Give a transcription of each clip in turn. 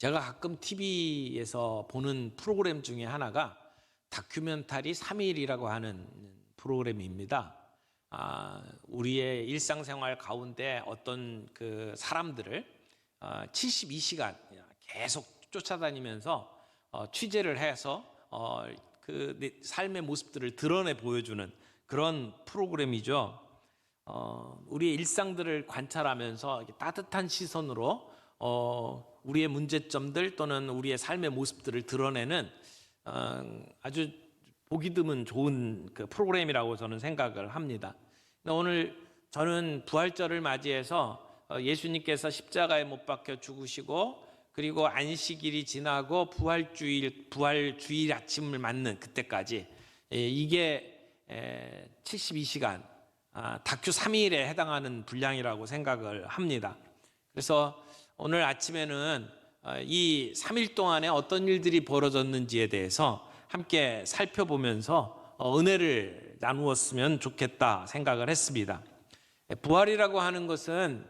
제가 가끔 TV에서 보는 프로그램 중에 하나가 다큐멘터리 3일이라고 하는 프로그램입니다. 우리의 일상생활 가운데 어떤 그 사람들을 72시간 계속 쫓아다니면서 취재를 해서 그 삶의 모습들을 드러내 보여주는 그런 프로그램이죠. 우리의 일상들을 관찰하면서 따뜻한 시선으로 우리의 문제점들 또는 우리의 삶의 모습들을 드러내는 아주 보기 드문 좋은 그 프로그램이라고 저는 생각을 합니다. 오늘 저는 부활절을 맞이해서 예수님께서 십자가에 못 박혀 죽으시고 그리고 안식일이 지나고 부활주일 아침을 맞는 그때까지 이게 72시간 다큐 3일에 해당하는 분량이라고 생각을 합니다. 그래서 오늘 아침에는 이 3일 동안에 어떤 일들이 벌어졌는지에 대해서 함께 살펴보면서 은혜를 나누었으면 좋겠다 생각을 했습니다. 부활이라고 하는 것은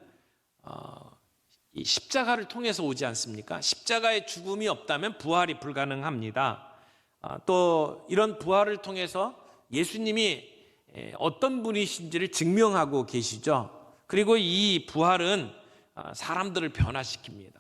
이 십자가를 통해서 오지 않습니까? 십자가의 죽음이 없다면 부활이 불가능합니다. 또 이런 부활을 통해서 예수님이 어떤 분이신지를 증명하고 계시죠. 그리고 이 부활은 사람들을 변화시킵니다.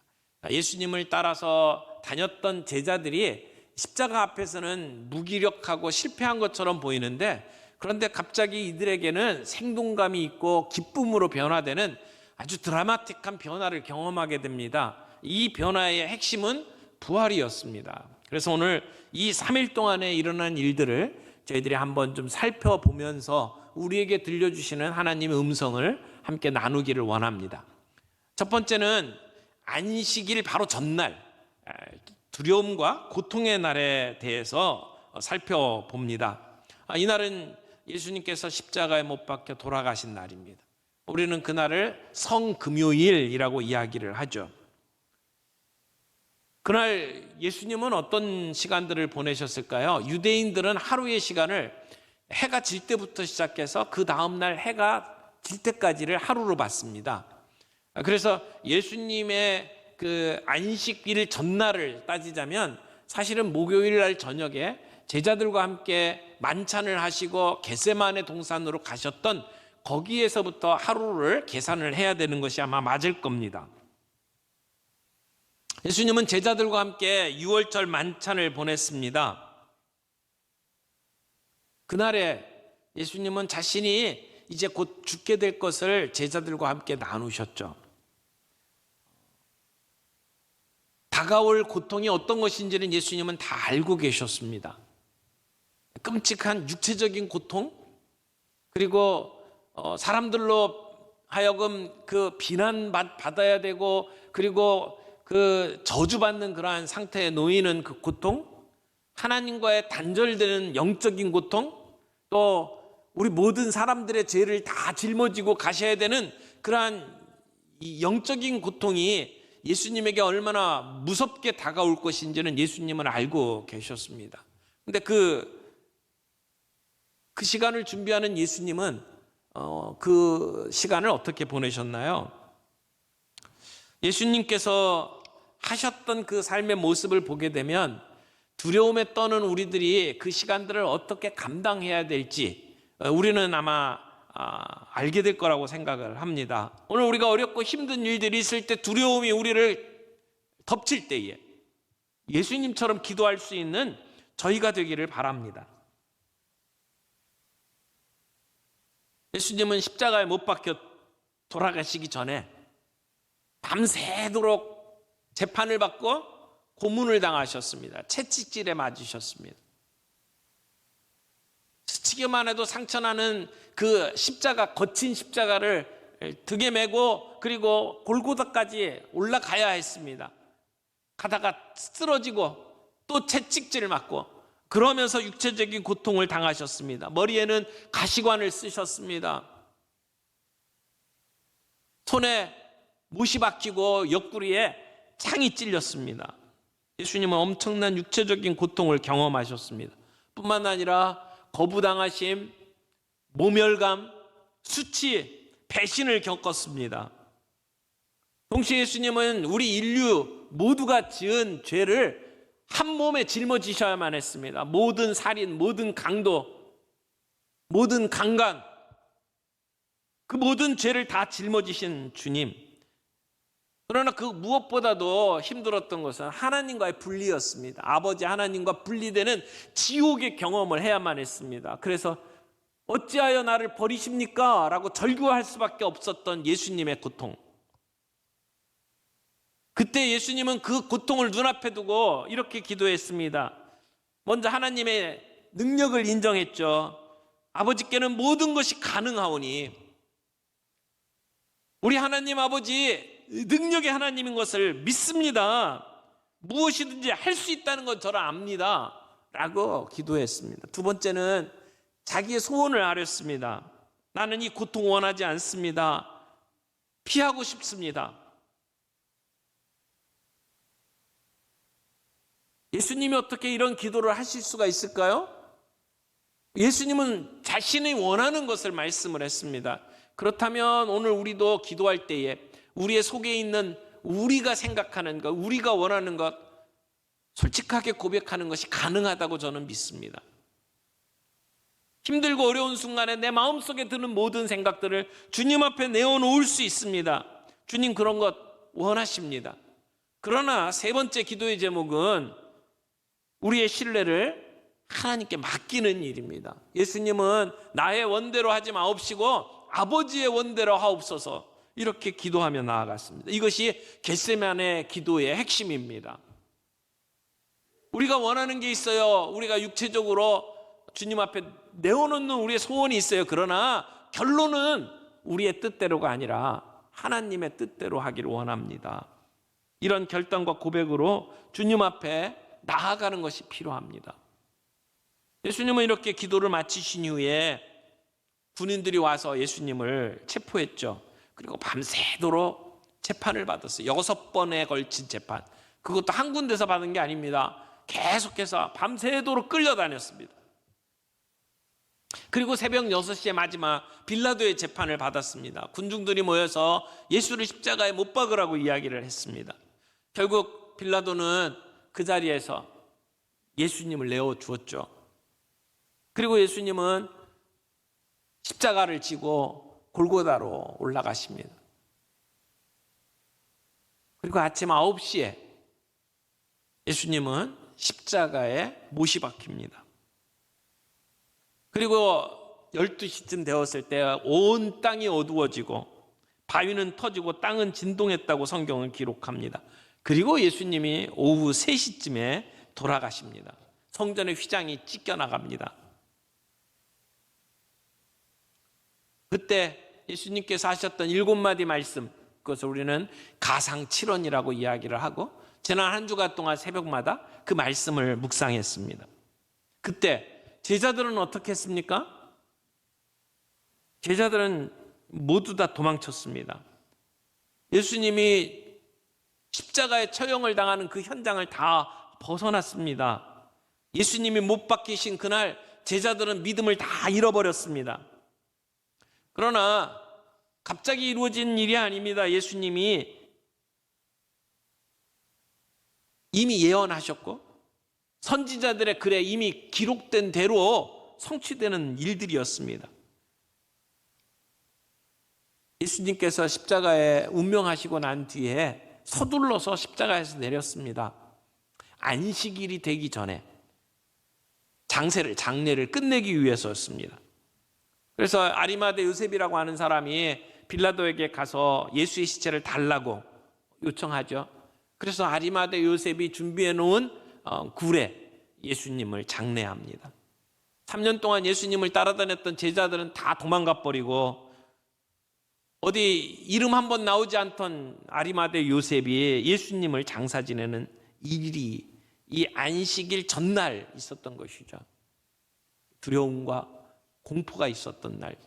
예수님을 따라서 다녔던 제자들이 십자가 앞에서는 무기력하고 실패한 것처럼 보이는데, 그런데 갑자기 이들에게는 생동감이 있고 기쁨으로 변화되는 아주 드라마틱한 변화를 경험하게 됩니다. 이 변화의 핵심은 부활이었습니다. 그래서 오늘 이 3일 동안에 일어난 일들을 저희들이 한번 좀 살펴보면서 우리에게 들려주시는 하나님의 음성을 함께 나누기를 원합니다. 첫 번째는 안식일 바로 전날, 두려움과 고통의 날에 대해서 살펴봅니다. 이날은 예수님께서 십자가에 못 박혀 돌아가신 날입니다. 우리는 그날을 성금요일이라고 이야기를 하죠. 그날 예수님은 어떤 시간들을 보내셨을까요? 유대인들은 하루의 시간을 해가 질 때부터 시작해서 그 다음날 해가 질 때까지를 하루로 봤습니다. 그래서 예수님의 그 안식일 전날을 따지자면 사실은 목요일 날 저녁에 제자들과 함께 만찬을 하시고 겟세마네 동산으로 가셨던 거기에서부터 하루를 계산을 해야 되는 것이 아마 맞을 겁니다. 예수님은 제자들과 함께 유월절 만찬을 보냈습니다. 그날에 예수님은 자신이 이제 곧 죽게 될 것을 제자들과 함께 나누셨죠. 다가올 고통이 어떤 것인지는 예수님은 다 알고 계셨습니다. 끔찍한 육체적인 고통, 그리고 사람들로 하여금 그 비난받아야 되고 그리고 그 저주받는 그러한 상태에 놓이는 그 고통, 하나님과의 단절되는 영적인 고통, 또 우리 모든 사람들의 죄를 다 짊어지고 가셔야 되는 그러한 이 영적인 고통이 예수님에게 얼마나 무섭게 다가올 것인지는 예수님은 알고 계셨습니다. 근데 그 시간을 준비하는 예수님은 그 시간을 어떻게 보내셨나요? 예수님께서 하셨던 그 삶의 모습을 보게 되면 두려움에 떠는 우리들이 그 시간들을 어떻게 감당해야 될지 우리는 아마 알게 될 거라고 생각을 합니다. 오늘 우리가 어렵고 힘든 일들이 있을 때 두려움이 우리를 덮칠 때에 예수님처럼 기도할 수 있는 저희가 되기를 바랍니다. 예수님은 십자가에 못 박혀 돌아가시기 전에 밤새도록 재판을 받고 고문을 당하셨습니다. 채찍질에 맞으셨습니다. 스치기만 해도 상처나는 그 십자가, 거친 십자가를 등에 메고 그리고 골고다까지 올라가야 했습니다. 가다가 쓰러지고 또 채찍질을 맞고 그러면서 육체적인 고통을 당하셨습니다. 머리에는 가시관을 쓰셨습니다. 손에 못이 박히고 옆구리에 창이 찔렸습니다. 예수님은 엄청난 육체적인 고통을 경험하셨습니다. 뿐만 아니라 거부당하심, 모멸감, 수치, 배신을 겪었습니다. 동시에 예수님은 우리 인류 모두가 지은 죄를 한 몸에 짊어지셔야만 했습니다. 모든 살인, 모든 강도, 모든 강간, 그 모든 죄를 다 짊어지신 주님. 그러나 그 무엇보다도 힘들었던 것은 하나님과의 분리였습니다. 아버지 하나님과 분리되는 지옥의 경험을 해야만 했습니다. 그래서 어찌하여 나를 버리십니까? 라고 절규할 수밖에 없었던 예수님의 고통. 그때 예수님은 그 고통을 눈앞에 두고 이렇게 기도했습니다. 먼저 하나님의 능력을 인정했죠. 아버지께는 모든 것이 가능하오니, 우리 하나님 아버지 능력의 하나님인 것을 믿습니다. 무엇이든지 할 수 있다는 건 저를 압니다. 라고 기도했습니다. 두 번째는 자기의 소원을 아뢰었습니다. 나는 이 고통 원하지 않습니다. 피하고 싶습니다. 예수님이 어떻게 이런 기도를 하실 수가 있을까요? 예수님은 자신이 원하는 것을 말씀을 했습니다. 그렇다면 오늘 우리도 기도할 때에 우리의 속에 있는 우리가 생각하는 것, 우리가 원하는 것 솔직하게 고백하는 것이 가능하다고 저는 믿습니다. 힘들고 어려운 순간에 내 마음속에 드는 모든 생각들을 주님 앞에 내어놓을 수 있습니다. 주님 그런 것 원하십니다. 그러나 세 번째 기도의 제목은 우리의 신뢰를 하나님께 맡기는 일입니다. 예수님은 나의 원대로 하지 마옵시고 아버지의 원대로 하옵소서, 이렇게 기도하며 나아갔습니다. 이것이 겟세마네 기도의 핵심입니다. 우리가 원하는 게 있어요. 우리가 육체적으로 주님 앞에 내어놓는 우리의 소원이 있어요. 그러나 결론은 우리의 뜻대로가 아니라 하나님의 뜻대로 하기를 원합니다. 이런 결단과 고백으로 주님 앞에 나아가는 것이 필요합니다. 예수님은 이렇게 기도를 마치신 이후에 군인들이 와서 예수님을 체포했죠. 그리고 밤새도록 재판을 받았어요. 6번에 걸친 재판. 그것도 한 군데서 받은 게 아닙니다. 계속해서 밤새도록 끌려다녔습니다. 그리고 새벽 6시에 마지막 빌라도의 재판을 받았습니다. 군중들이 모여서 예수를 십자가에 못 박으라고 이야기를 했습니다. 결국 빌라도는 그 자리에서 예수님을 내어주었죠. 그리고 예수님은 십자가를 지고 골고다로 올라가십니다. 그리고 아침 9시에 예수님은 십자가에 못이 박힙니다. 그리고 12시쯤 되었을 때 온 땅이 어두워지고 바위는 터지고 땅은 진동했다고 성경은 기록합니다. 그리고 예수님이 오후 3시쯤에 돌아가십니다. 성전의 휘장이 찢겨나갑니다. 그때 예수님께서 하셨던 7마디 말씀, 그것을 우리는 가상칠언이라고 이야기를 하고 지난 한 주간 동안 새벽마다 그 말씀을 묵상했습니다. 그때 제자들은 어떻게 했습니까? 제자들은 모두 다 도망쳤습니다. 예수님이 십자가에 처형을 당하는 그 현장을 다 벗어났습니다. 예수님이 못 박히신 그날 제자들은 믿음을 다 잃어버렸습니다. 그러나 갑자기 이루어진 일이 아닙니다. 예수님이 이미 예언하셨고 선지자들의 글에 이미 기록된 대로 성취되는 일들이었습니다. 예수님께서 십자가에 운명하시고 난 뒤에 서둘러서 십자가에서 내렸습니다. 안식일이 되기 전에 장례를 끝내기 위해서였습니다. 그래서 아리마대 요셉이라고 하는 사람이 빌라도에게 가서 예수의 시체를 달라고 요청하죠. 그래서 아리마대 요셉이 준비해 놓은 굴에 예수님을 장례합니다. 3년 동안 예수님을 따라다녔던 제자들은 다 도망가 버리고 어디 이름 한번 나오지 않던 아리마대 요셉이 예수님을 장사 지내는 일이 이 안식일 전날 있었던 것이죠. 두려움과 공포가 있었던 날,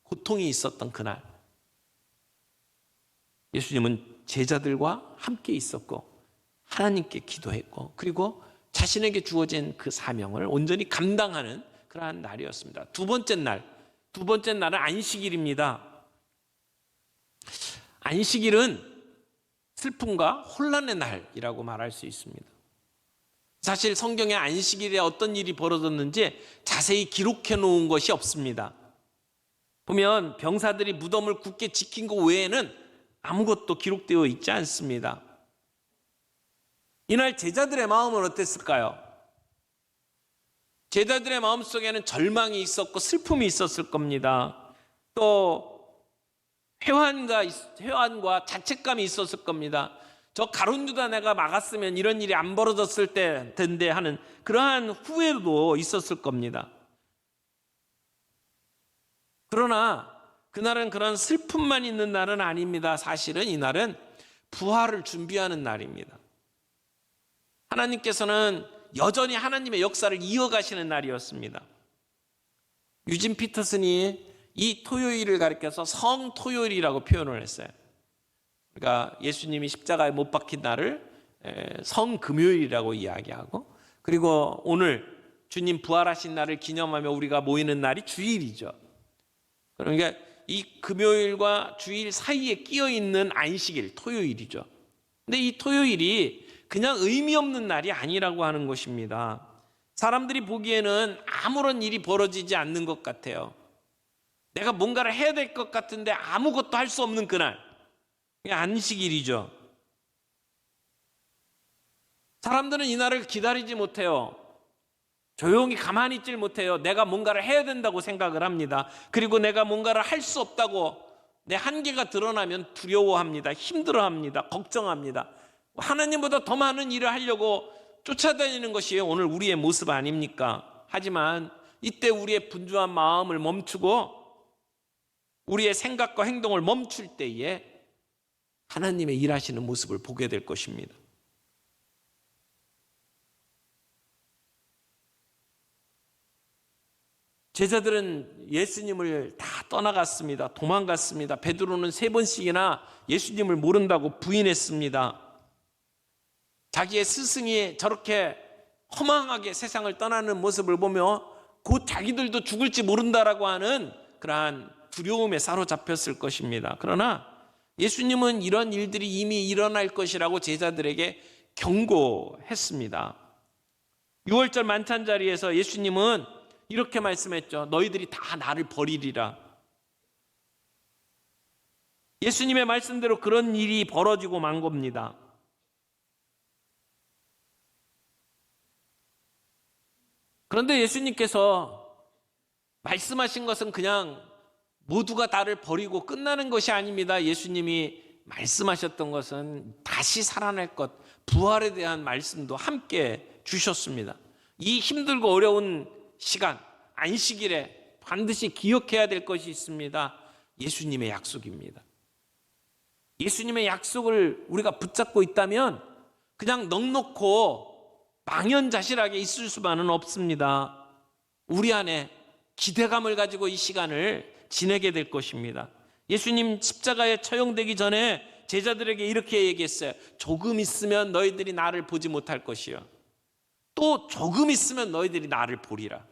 고통이 있었던 그날, 예수님은 제자들과 함께 있었고 하나님께 기도했고 그리고 자신에게 주어진 그 사명을 온전히 감당하는 그러한 날이었습니다. 두 번째 날은 안식일입니다. 안식일은 슬픔과 혼란의 날이라고 말할 수 있습니다. 사실 성경에 안식일에 어떤 일이 벌어졌는지 자세히 기록해 놓은 것이 없습니다. 보면 병사들이 무덤을 굳게 지킨 것 외에는 아무것도 기록되어 있지 않습니다. 이날 제자들의 마음은 어땠을까요? 제자들의 마음속에는 절망이 있었고 슬픔이 있었을 겁니다. 또 회환과 자책감이 있었을 겁니다. 저 가룟 유다 내가 막았으면 이런 일이 안 벌어졌을 텐데 하는 그러한 후회도 있었을 겁니다. 그러나 그날은 그런 슬픔만 있는 날은 아닙니다. 사실은 이날은 부활을 준비하는 날입니다. 하나님께서는 여전히 하나님의 역사를 이어가시는 날이었습니다. 유진 피터슨이 이 토요일을 가리켜서 성토요일이라고 표현을 했어요. 그러니까 예수님이 십자가에 못 박힌 날을 성금요일이라고 이야기하고, 그리고 오늘 주님 부활하신 날을 기념하며 우리가 모이는 날이 주일이죠. 그러니까 이 금요일과 주일 사이에 끼어 있는 안식일, 토요일이죠. 근데 이 토요일이 그냥 의미 없는 날이 아니라고 하는 것입니다. 사람들이 보기에는 아무런 일이 벌어지지 않는 것 같아요. 내가 뭔가를 해야 될 것 같은데 아무것도 할 수 없는 그날, 안식일이죠. 사람들은 이 날을 기다리지 못해요. 조용히 가만히 있질 못해요. 내가 뭔가를 해야 된다고 생각을 합니다. 그리고 내가 뭔가를 할 수 없다고 내 한계가 드러나면 두려워합니다. 힘들어합니다. 걱정합니다. 하나님보다 더 많은 일을 하려고 쫓아다니는 것이 오늘 우리의 모습 아닙니까? 하지만 이때 우리의 분주한 마음을 멈추고 우리의 생각과 행동을 멈출 때에 하나님의 일하시는 모습을 보게 될 것입니다. 제자들은 예수님을 다 떠나갔습니다. 도망갔습니다. 베드로는 3번씩이나 예수님을 모른다고 부인했습니다. 자기의 스승이 저렇게 허망하게 세상을 떠나는 모습을 보며 곧 자기들도 죽을지 모른다라고 하는 그러한 두려움에 사로잡혔을 것입니다. 그러나 예수님은 이런 일들이 이미 일어날 것이라고 제자들에게 경고했습니다. 6월절 만찬 자리에서 예수님은 이렇게 말씀했죠. 너희들이 다 나를 버리리라. 예수님의 말씀대로 그런 일이 벌어지고 만 겁니다. 그런데 예수님께서 말씀하신 것은 그냥 모두가 나를 버리고 끝나는 것이 아닙니다. 예수님이 말씀하셨던 것은 다시 살아날 것, 부활에 대한 말씀도 함께 주셨습니다. 이 힘들고 어려운 시간, 안식일에 반드시 기억해야 될 것이 있습니다. 예수님의 약속입니다. 예수님의 약속을 우리가 붙잡고 있다면 그냥 넉넉고 망연자실하게 있을 수만은 없습니다. 우리 안에 기대감을 가지고 이 시간을 지내게 될 것입니다. 예수님 십자가에 처형되기 전에 제자들에게 이렇게 얘기했어요. 조금 있으면 너희들이 나를 보지 못할 것이요. 또 조금 있으면 너희들이 나를 보리라.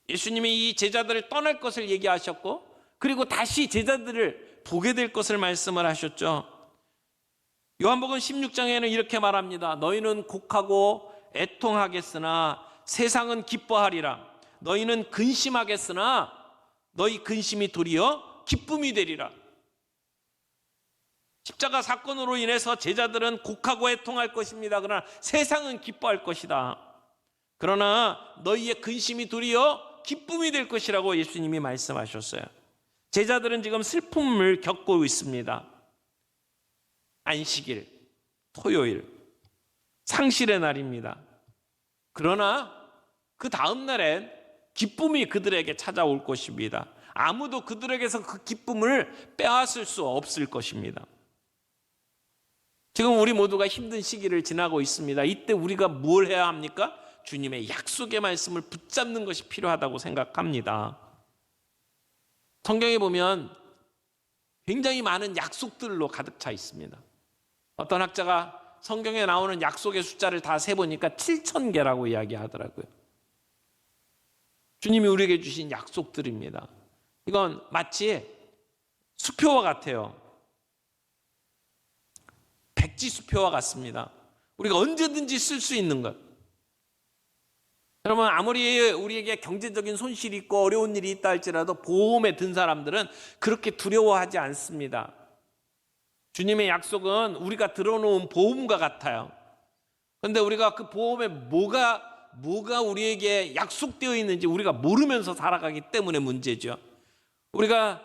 예수님이 이 제자들을 떠날 것을 얘기하셨고, 그리고 다시 제자들을 보게 될 것을 말씀을 하셨죠. 요한복음 16장에는 이렇게 말합니다. 너희는 곡하고 애통하겠으나 세상은 기뻐하리라. 너희는 근심하겠으나 너희 근심이 도리어 기쁨이 되리라. 십자가 사건으로 인해서 제자들은 곡하고 애통할 것입니다. 그러나 세상은 기뻐할 것이다. 그러나 너희의 근심이 도리어 기쁨이 될 것이라고 예수님이 말씀하셨어요. 제자들은 지금 슬픔을 겪고 있습니다. 안식일, 토요일, 상실의 날입니다. 그러나 그 다음 날엔 기쁨이 그들에게 찾아올 것입니다. 아무도 그들에게서 그 기쁨을 빼앗을 수 없을 것입니다. 지금 우리 모두가 힘든 시기를 지나고 있습니다. 이때 우리가 뭘 해야 합니까? 주님의 약속의 말씀을 붙잡는 것이 필요하다고 생각합니다. 성경에 보면 굉장히 많은 약속들로 가득 차 있습니다. 어떤 학자가 성경에 나오는 약속의 숫자를 다 세보니까 7,000개라고 이야기하더라고요. 주님이 우리에게 주신 약속들입니다. 이건 마치 수표와 같아요. 백지수표와 같습니다. 우리가 언제든지 쓸 수 있는 것. 여러분, 아무리 우리에게 경제적인 손실이 있고 어려운 일이 있다 할지라도 보험에 든 사람들은 그렇게 두려워하지 않습니다. 주님의 약속은 우리가 들어놓은 보험과 같아요. 그런데 우리가 그 보험에 뭐가 우리에게 약속되어 있는지 우리가 모르면서 살아가기 때문에 문제죠. 우리가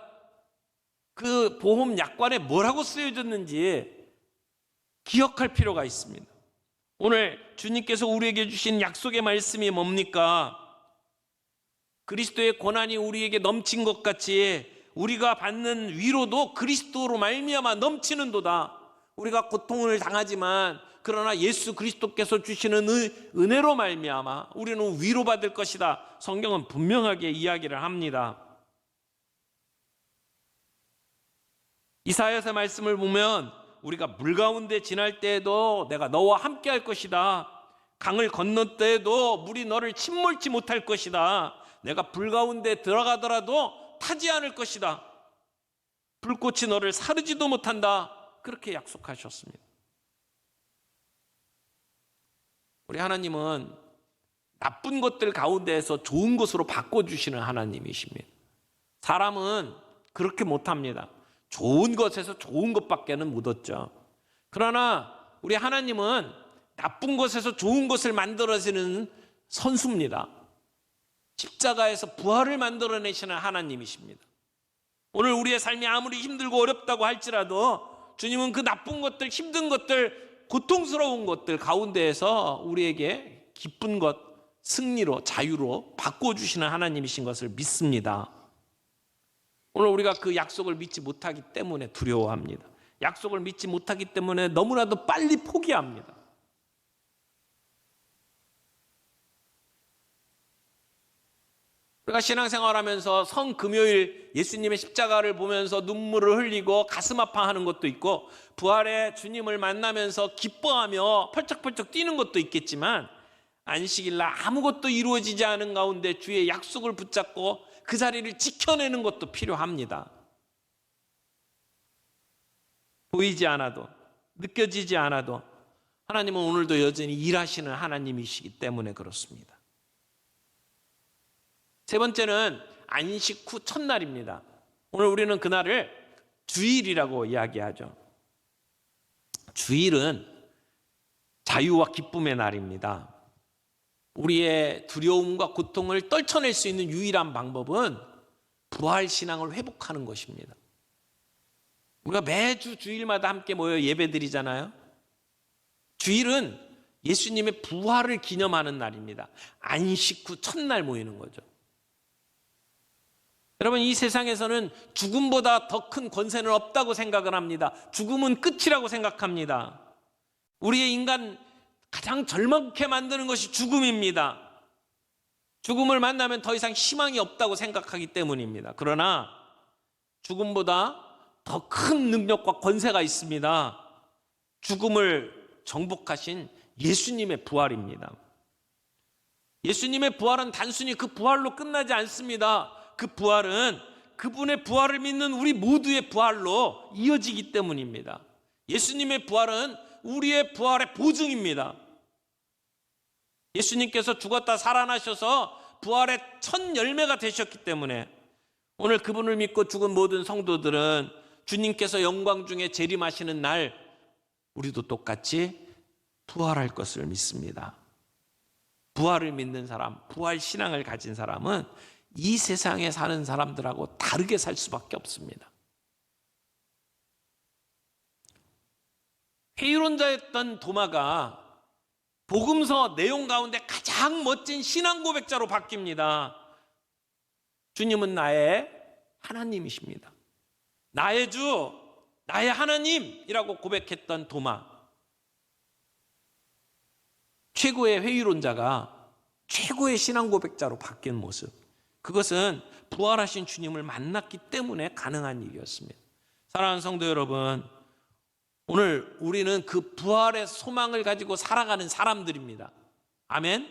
그 보험 약관에 뭐라고 쓰여졌는지 기억할 필요가 있습니다. 오늘 주님께서 우리에게 주신 약속의 말씀이 뭡니까? 그리스도의 고난이 우리에게 넘친 것 같이 우리가 받는 위로도 그리스도로 말미암아 넘치는도다. 우리가 고통을 당하지만 그러나 예수 그리스도께서 주시는 은혜로 말미암아 우리는 위로받을 것이다. 성경은 분명하게 이야기를 합니다. 이사야서의 말씀을 보면 우리가 물 가운데 지날 때에도 내가 너와 함께 할 것이다. 강을 건널 때에도 물이 너를 침몰치 못할 것이다. 내가 불 가운데 들어가더라도 타지 않을 것이다. 불꽃이 너를 사르지도 못한다. 그렇게 약속하셨습니다. 우리 하나님은 나쁜 것들 가운데에서 좋은 것으로 바꿔주시는 하나님이십니다. 사람은 그렇게 못합니다. 좋은 것에서 좋은 것밖에는 못 얻죠. 그러나 우리 하나님은 나쁜 것에서 좋은 것을 만들어지는 선수입니다. 십자가에서 부활을 만들어내시는 하나님이십니다. 오늘 우리의 삶이 아무리 힘들고 어렵다고 할지라도 주님은 그 나쁜 것들, 힘든 것들, 고통스러운 것들 가운데에서 우리에게 기쁜 것, 승리로, 자유로 바꿔주시는 하나님이신 것을 믿습니다. 오늘 우리가 그 약속을 믿지 못하기 때문에 두려워합니다. 약속을 믿지 못하기 때문에 너무나도 빨리 포기합니다. 우리가 신앙생활하면서 성금요일 예수님의 십자가를 보면서 눈물을 흘리고 가슴 아파하는 것도 있고 부활의 주님을 만나면서 기뻐하며 펄쩍펄쩍 뛰는 것도 있겠지만 안식일날 아무것도 이루어지지 않은 가운데 주의 약속을 붙잡고 그 자리를 지켜내는 것도 필요합니다. 보이지 않아도 느껴지지 않아도 하나님은 오늘도 여전히 일하시는 하나님이시기 때문에 그렇습니다. 세 번째는 안식 후 첫날입니다. 오늘 우리는 그날을 주일이라고 이야기하죠. 주일은 자유와 기쁨의 날입니다. 우리의 두려움과 고통을 떨쳐낼 수 있는 유일한 방법은 부활 신앙을 회복하는 것입니다. 우리가 매주 주일마다 함께 모여 예배드리잖아요. 주일은 예수님의 부활을 기념하는 날입니다. 안식 후 첫날 모이는 거죠. 여러분, 이 세상에서는 죽음보다 더 큰 권세는 없다고 생각을 합니다. 죽음은 끝이라고 생각합니다. 우리의 인간 가장 절망케 만드는 것이 죽음입니다. 죽음을 만나면 더 이상 희망이 없다고 생각하기 때문입니다. 그러나 죽음보다 더 큰 능력과 권세가 있습니다. 죽음을 정복하신 예수님의 부활입니다. 예수님의 부활은 단순히 그 부활로 끝나지 않습니다. 그 부활은 그분의 부활을 믿는 우리 모두의 부활로 이어지기 때문입니다. 예수님의 부활은 우리의 부활의 보증입니다. 예수님께서 죽었다 살아나셔서 부활의 첫 열매가 되셨기 때문에 오늘 그분을 믿고 죽은 모든 성도들은 주님께서 영광 중에 재림하시는 날 우리도 똑같이 부활할 것을 믿습니다. 부활을 믿는 사람, 부활 신앙을 가진 사람은 이 세상에 사는 사람들하고 다르게 살 수밖에 없습니다. 회의론자였던 도마가 복음서 내용 가운데 가장 멋진 신앙 고백자로 바뀝니다. 주님은 나의 하나님이십니다. 나의 주, 나의 하나님이라고 고백했던 도마. 최고의 회의론자가 최고의 신앙 고백자로 바뀐 모습. 그것은 부활하신 주님을 만났기 때문에 가능한 일이었습니다. 사랑하는 성도 여러분, 오늘 우리는 그 부활의 소망을 가지고 살아가는 사람들입니다. 아멘?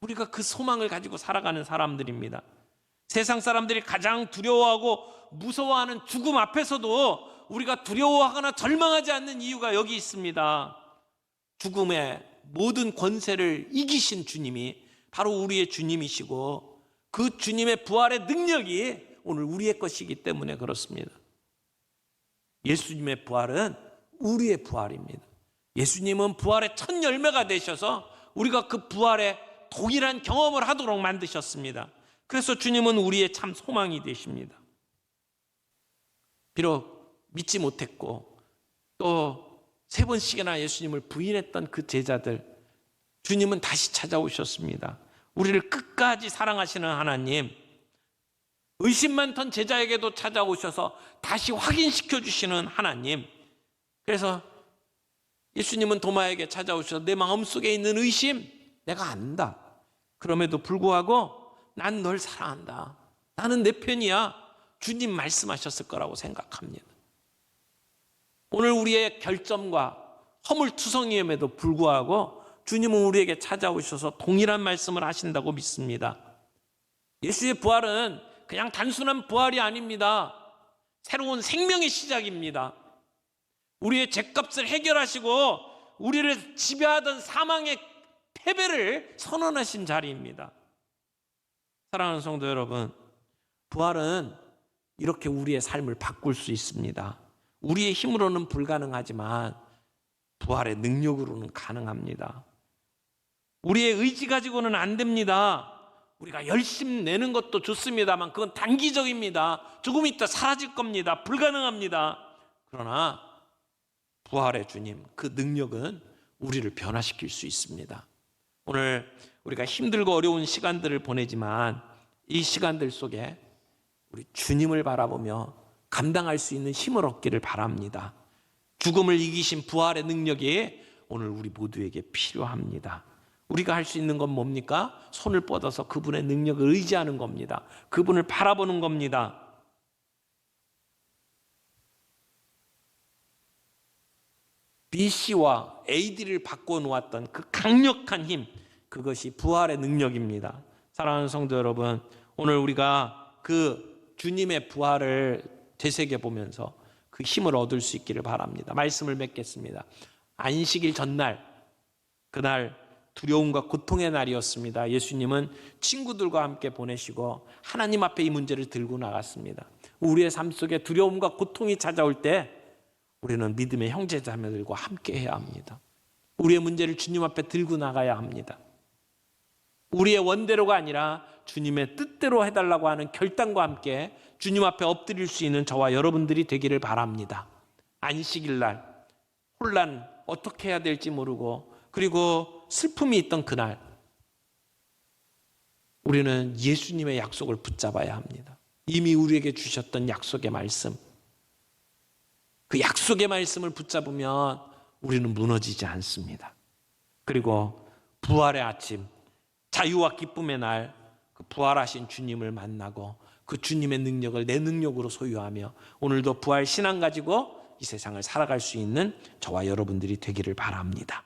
우리가 그 소망을 가지고 살아가는 사람들입니다. 세상 사람들이 가장 두려워하고 무서워하는 죽음 앞에서도 우리가 두려워하거나 절망하지 않는 이유가 여기 있습니다. 죽음의 모든 권세를 이기신 주님이 바로 우리의 주님이시고 그 주님의 부활의 능력이 오늘 우리의 것이기 때문에 그렇습니다. 예수님의 부활은 우리의 부활입니다. 예수님은 부활의 첫 열매가 되셔서 우리가 그 부활의 동일한 경험을 하도록 만드셨습니다. 그래서 주님은 우리의 참 소망이 되십니다. 비록 믿지 못했고 또 3번씩이나 예수님을 부인했던 그 제자들, 주님은 다시 찾아오셨습니다. 우리를 끝까지 사랑하시는 하나님, 의심 많던 제자에게도 찾아오셔서 다시 확인시켜 주시는 하나님. 그래서 예수님은 도마에게 찾아오셔서 내 마음속에 있는 의심 내가 안다. 그럼에도 불구하고 난 널 사랑한다. 나는 내 편이야. 주님 말씀하셨을 거라고 생각합니다. 오늘 우리의 결점과 허물투성이임에도 불구하고 주님은 우리에게 찾아오셔서 동일한 말씀을 하신다고 믿습니다. 예수의 부활은 그냥 단순한 부활이 아닙니다. 새로운 생명의 시작입니다. 우리의 죄값을 해결하시고 우리를 지배하던 사망의 패배를 선언하신 자리입니다. 사랑하는 성도 여러분, 부활은 이렇게 우리의 삶을 바꿀 수 있습니다. 우리의 힘으로는 불가능하지만 부활의 능력으로는 가능합니다. 우리의 의지 가지고는 안 됩니다. 우리가 열심 내는 것도 좋습니다만 그건 단기적입니다. 조금 있다 사라질 겁니다. 불가능합니다. 그러나 부활의 주님, 그 능력은 우리를 변화시킬 수 있습니다. 오늘 우리가 힘들고 어려운 시간들을 보내지만 이 시간들 속에 우리 주님을 바라보며 감당할 수 있는 힘을 얻기를 바랍니다. 죽음을 이기신 부활의 능력이 오늘 우리 모두에게 필요합니다. 우리가 할 수 있는 건 뭡니까? 손을 뻗어서 그분의 능력을 의지하는 겁니다. 그분을 바라보는 겁니다. BC와 AD를 바꿔놓았던 그 강력한 힘, 그것이 부활의 능력입니다. 사랑하는 성도 여러분, 오늘 우리가 그 주님의 부활을 되새겨보면서 그 힘을 얻을 수 있기를 바랍니다. 말씀을 맺겠습니다. 안식일 전날, 그날 두려움과 고통의 날이었습니다. 예수님은 친구들과 함께 보내시고 하나님 앞에 이 문제를 들고 나갔습니다. 우리의 삶 속에 두려움과 고통이 찾아올 때 우리는 믿음의 형제자매들과 함께 해야 합니다. 우리의 문제를 주님 앞에 들고 나가야 합니다. 우리의 원대로가 아니라 주님의 뜻대로 해달라고 하는 결단과 함께 주님 앞에 엎드릴 수 있는 저와 여러분들이 되기를 바랍니다. 안식일날 혼란 어떻게 해야 될지 모르고 그리고 슬픔이 있던 그날 우리는 예수님의 약속을 붙잡아야 합니다. 이미 우리에게 주셨던 약속의 말씀, 그 약속의 말씀을 붙잡으면 우리는 무너지지 않습니다. 그리고 부활의 아침, 자유와 기쁨의 날, 그 부활하신 주님을 만나고 그 주님의 능력을 내 능력으로 소유하며 오늘도 부활 신앙 가지고 이 세상을 살아갈 수 있는 저와 여러분들이 되기를 바랍니다.